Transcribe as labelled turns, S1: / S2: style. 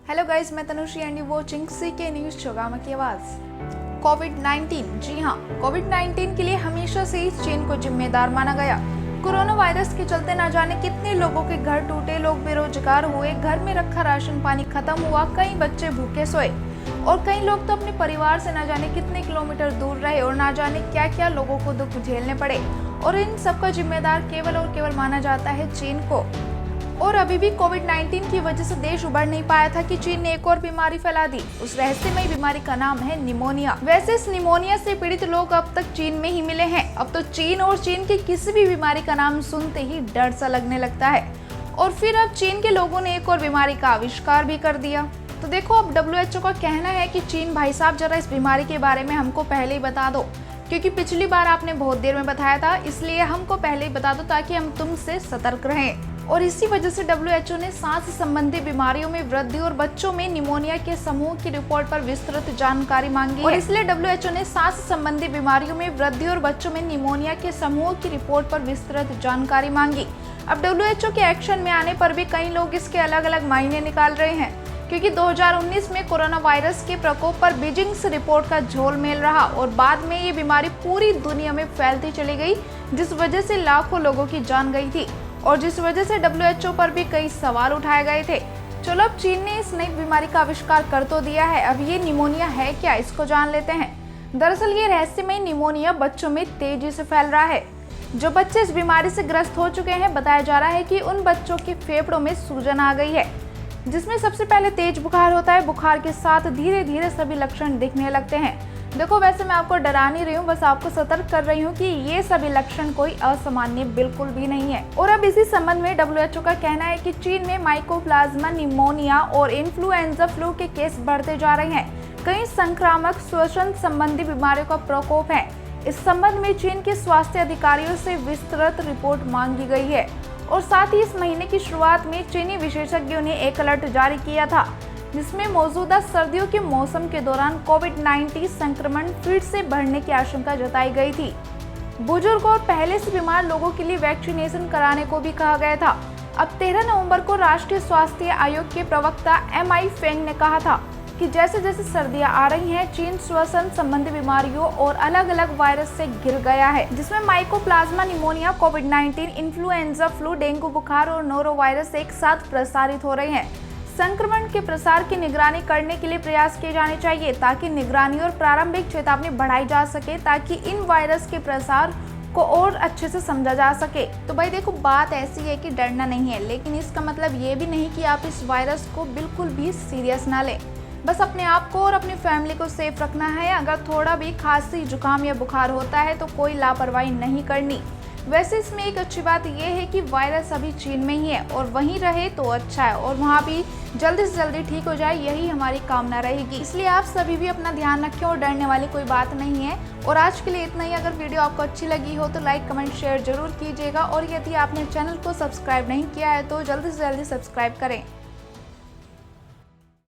S1: Hello guys, मैं Tanushree and you watching CK news Chaugama की आवाज। कोविड-19, जी हाँ, कोविड-19 के लिए हमेशा से ही चीन को जिम्मेदार माना गया। कोरोना वायरस के चलते न जाने कितने लोगों के घर टूटे, लोग बेरोजगार हुए, घर में रखा राशन पानी खत्म हुआ, कई बच्चे भूखे सोए और कई लोग तो अपने परिवार से न जाने कितने किलोमीटर दूर रहे और न जाने क्या क्या लोगों को दुख झेलने पड़े। और इन सबका जिम्मेदार केवल और केवल माना जाता है चीन को। और अभी भी कोविड-19 की वजह से देश उभर नहीं पाया था कि चीन ने एक और बीमारी फैला दी। उस रहस्यमयी बीमारी का नाम है निमोनिया। वैसे इस निमोनिया से पीड़ित लोग अब तक चीन में ही मिले हैं। अब तो चीन और चीन की किसी भी बीमारी का नाम सुनते ही डर सा लगने लगता है। और फिर अब चीन के लोगों ने एक और बीमारी का आविष्कार भी कर दिया। तो देखो, अब WHO का कहना है कि चीन भाई साहब जरा इस बीमारी के बारे में हमको पहले ही बता दो, क्योंकि पिछली बार आपने बहुत देर में बताया था, इसलिए हमको पहले ही बता दो ताकि हम तुमसे सतर्क रहें। और इसी वजह से WHO ने सांस संबंधी बीमारियों में वृद्धि और बच्चों में निमोनिया के समूह की रिपोर्ट पर विस्तृत जानकारी मांगी और इसलिए WHO ने सांस संबंधी बीमारियों में वृद्धि और बच्चों में निमोनिया के समूह की रिपोर्ट पर विस्तृत जानकारी मांगी। अब WHO के एक्शन में आने पर भी कई लोग इसके अलग अलग मायने निकाल रहे हैं, क्योंकि 2019 में कोरोना वायरस के प्रकोप पर बीजिंग से रिपोर्ट का झोलमेल रहा और बाद में ये बीमारी पूरी दुनिया में फैलती चली गई, जिस वजह से लाखों लोगों की जान गई थी और जिस वजह से WHO पर भी कई सवाल उठाए गए थे। चलो, अब चीन ने इस नई बीमारी का आविष्कार कर तो दिया है। अब ये निमोनिया है क्या, इसको जान लेते हैं। दरअसल ये रहस्यमय निमोनिया बच्चों में तेजी से फैल रहा है। जो बच्चे इस बीमारी से ग्रस्त हो चुके हैं, बताया जा रहा है कि उन बच्चों के फेफड़ों में सूजन आ गई है, जिसमें सबसे पहले तेज बुखार होता है। बुखार के साथ धीरे धीरे सभी लक्षण दिखने लगते हैं। देखो, वैसे मैं आपको डरा नहीं रही हूँ, बस आपको सतर्क कर रही हूँ कि ये सभी लक्षण कोई असामान्य बिल्कुल भी नहीं है। और अब इसी संबंध में WHO का कहना है कि चीन में माइकोप्लाज्मा निमोनिया और इन्फ्लुएंजा फ्लू के केस बढ़ते जा रहे हैं। कई संक्रामक श्वसन संबंधी बीमारियों का प्रकोप है। इस संबंध में चीन के स्वास्थ्य अधिकारियों से विस्तृत रिपोर्ट मांगी गई है और साथ ही इस महीने की शुरुआत में चीनी विशेषज्ञों ने एक अलर्ट जारी किया था, जिसमें मौजूदा सर्दियों के मौसम के दौरान कोविड-19 संक्रमण फिर से बढ़ने की आशंका जताई गई थी। बुजुर्ग और पहले से बीमार लोगों के लिए वैक्सीनेशन कराने को भी कहा गया था। अब 13 नवंबर को राष्ट्रीय स्वास्थ्य आयोग के प्रवक्ता MI फेंग ने कहा था कि जैसे जैसे सर्दियां आ रही हैं, चीन श्वसन संबंधी बीमारियों और अलग अलग वायरस से घिर गया है, जिसमें माइकोप्लाज्मा निमोनिया, कोविड-19, इन्फ्लुएंजा फ्लू, डेंगू बुखार और नोरो वायरस एक साथ प्रसारित हो रहे हैं। संक्रमण के प्रसार की निगरानी करने के लिए प्रयास किए जाने चाहिए ताकि निगरानी और प्रारंभिक चेतावनी बढ़ाई जा सके, ताकि इन वायरस के प्रसार को और अच्छे से समझा जा सके। तो भाई देखो, बात ऐसी है कि डरना नहीं है, लेकिन इसका मतलब ये भी नहीं कि आप इस वायरस को बिल्कुल भी सीरियस ना लें। बस अपने आप को और अपनी फैमिली को सेफ रखना है। अगर थोड़ा भी खांसी, जुकाम या बुखार होता है तो कोई लापरवाही नहीं करनी। वैसे इसमें एक अच्छी बात यह है कि वायरस अभी चीन में ही है और वहीं रहे तो अच्छा है और वहाँ भी जल्दी से जल्दी ठीक हो जाए, यही हमारी कामना रहेगी। इसलिए आप सभी भी अपना ध्यान रखें और डरने वाली कोई बात नहीं है। और आज के लिए इतना ही। अगर वीडियो आपको अच्छी लगी हो तो लाइक, कमेंट, शेयर जरूर कीजिएगा और यदि आपने चैनल को सब्सक्राइब नहीं किया है तो जल्दी से जल्दी सब्सक्राइब करें।